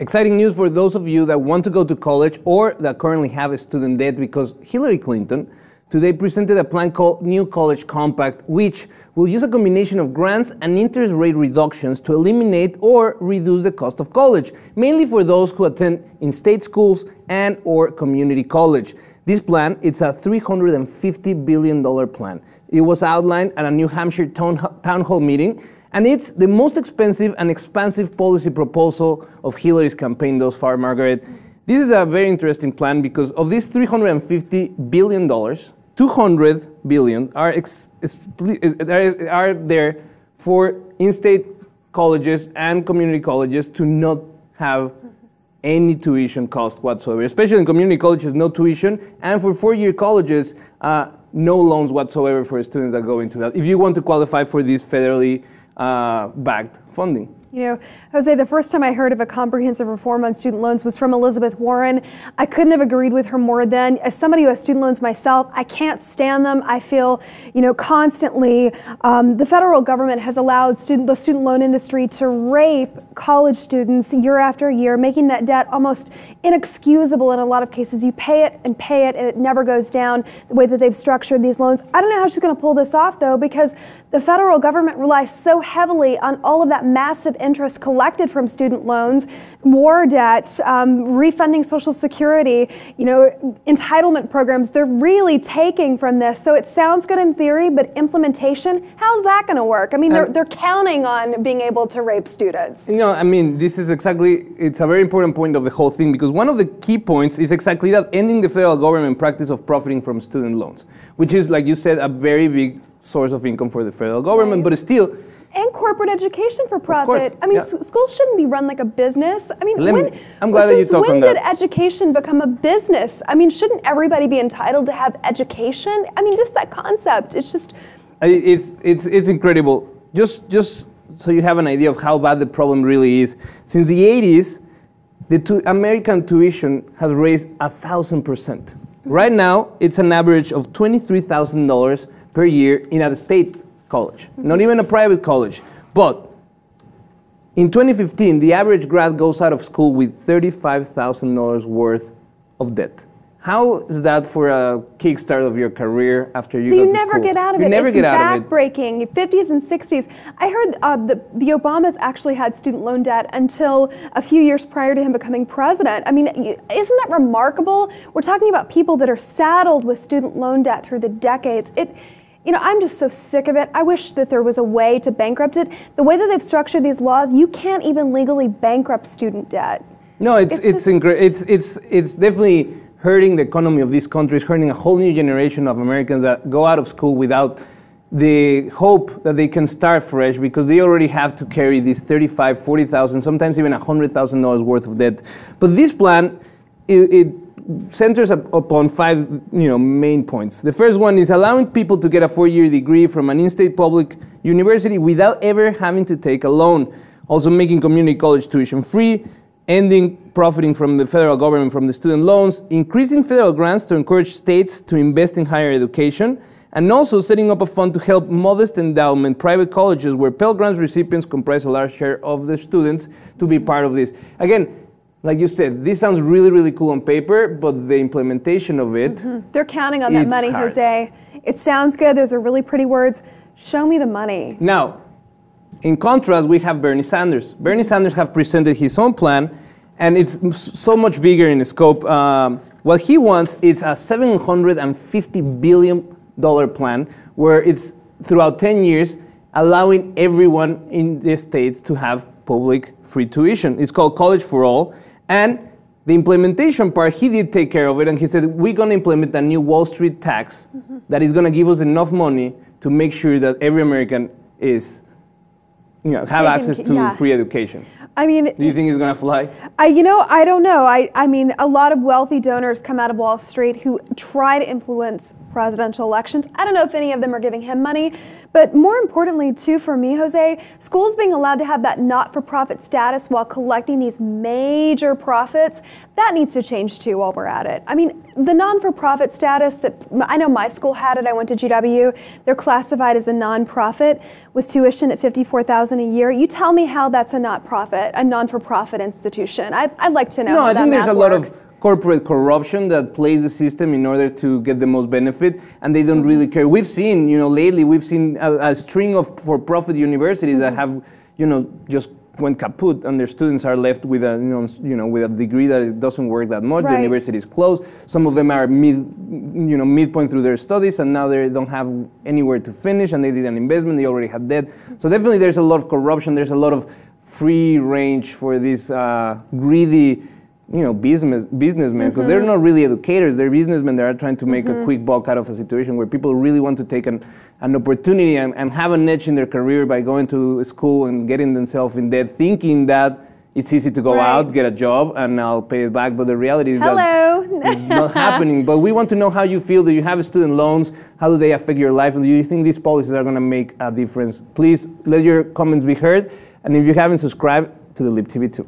Exciting news for those of you that want to go to college or that currently have a student debt, because Hillary Clinton today presented a plan called New College Compact, which will use a combination of grants and interest rate reductions to eliminate or reduce the cost of college, mainly for those who attend in-state schools and or community college. This plan, it's a $350 billion plan. It was outlined at a New Hampshire town hall meeting, and it's the most expensive and expansive policy proposal of Hillary's campaign thus far, Margaret. This is a very interesting plan because of these $350 billion, $200 billion are there for in-state colleges and community colleges to not have any tuition cost whatsoever. Especially in community colleges, no tuition, and for four-year colleges, no loans whatsoever for students that go into that, if you want to qualify for this federally backed funding. You know, Jose, the first time I heard of a comprehensive reform on student loans was from Elizabeth Warren. I couldn't have agreed with her more then. As somebody who has student loans myself, I can't stand them. I feel, you know, constantly the federal government has allowed the student loan industry to rape college students year after year, making that debt almost inexcusable in a lot of cases. You pay it, and it never goes down the way that they've structured these loans. I don't know how she's going to pull this off, though, because the federal government relies so heavily on all of that massive interest collected from student loans, war debt, refunding Social Security, you know, entitlement programs. They're really taking from this. So it sounds good in theory, but implementation, how's that going to work? I mean, they're counting on being able to rape students. You know, I mean, this is exactly, it's a very important point of the whole thing, because one of the key points is exactly that, ending the federal government practice of profiting from student loans, which is, like you said, a very big source of income for the federal government, but still, and corporate education for profit. I mean, schools shouldn't be run like a business. I mean, I'm glad that you talked on that. When did education become a business? I mean, shouldn't everybody be entitled to have education? I mean, just that concept. It's just... It's incredible. Just so you have an idea of how bad the problem really is. Since the 80s, the American tuition has raised 1,000%. Right now, it's an average of $23,000 per year in a state college, not even a private college. But in 2015, the average grad goes out of school with $35,000 worth of debt. How is that for a kickstart of your career after you go to school? You never get out of it. It's backbreaking. 50s and 60s. I heard the Obamas actually had student loan debt until a few years prior to him becoming president. I mean, isn't that remarkable? We're talking about people that are saddled with student loan debt through the decades. You know, I'm just so sick of it. I wish that there was a way to bankrupt it. The way that they've structured these laws, you can't even legally bankrupt student debt. No, it's definitely hurting the economy of these countries, hurting a whole new generation of Americans that go out of school without the hope that they can start fresh, because they already have to carry these $35,000, $40,000, sometimes even $100,000 worth of debt. But this plan, it centers upon five main points. The first one is allowing people to get a four-year degree from an in-state public university without ever having to take a loan. Also making community college tuition free, ending profiting from the federal government from the student loans, increasing federal grants to encourage states to invest in higher education, and also setting up a fund to help modest endowment private colleges where Pell Grants recipients comprise a large share of the students to be part of this. Again, like you said, this sounds really, really cool on paper, but the implementation of it... They're counting on that money, hard. Jose. It sounds good. Those are really pretty words. Show me the money. Now, in contrast, we have Bernie Sanders. Bernie Sanders have presented his own plan, and it's so much bigger in scope. What he wants is a $750 billion plan, where it's throughout 10 years, allowing everyone in the states to have public free tuition. It's called College for All. And the implementation part, he did take care of it, and he said, we're going to implement a new Wall Street tax that is going to give us enough money to make sure that every American is, have access to free education. I mean, do you think it's going to fly? I don't know. I mean, a lot of wealthy donors come out of Wall Street who try to influence presidential elections. I don't know if any of them are giving him money, but more importantly, too, for me, Jose, schools being allowed to have that not-for-profit status while collecting these major profits, that needs to change, too, while we're at it. I mean, the non-for-profit status that, I know my school had it, I went to GW, they're classified as a non-profit with tuition at $54,000 a year. You tell me how that's a non-for-profit institution. I'd like to know how that I think there's a lot of works. corporate corruption that plays the system in order to get the most benefit, and they don't really care. We've seen, lately we've seen a string of for-profit universities that have, just went kaput, and their students are left with a, with a degree that it doesn't work that much. Right. The university is closed. Some of them are midpoint through their studies, and now they don't have anywhere to finish, and they did an investment, they already have debt. So definitely there's a lot of corruption, there's a lot of free range for these greedy businessmen, because they're not really educators, they're businessmen that are trying to make a quick buck out of a situation where people really want to take an opportunity and have an edge in their career by going to school and getting themselves in debt, thinking that it's easy to go out, get a job, and I'll pay it back. But the reality is that it's not happening. But we want to know how you feel. Do you have student loans? How do they affect your life? Do you think these policies are going to make a difference? Please let your comments be heard. And if you haven't subscribed to the Lip TV 2.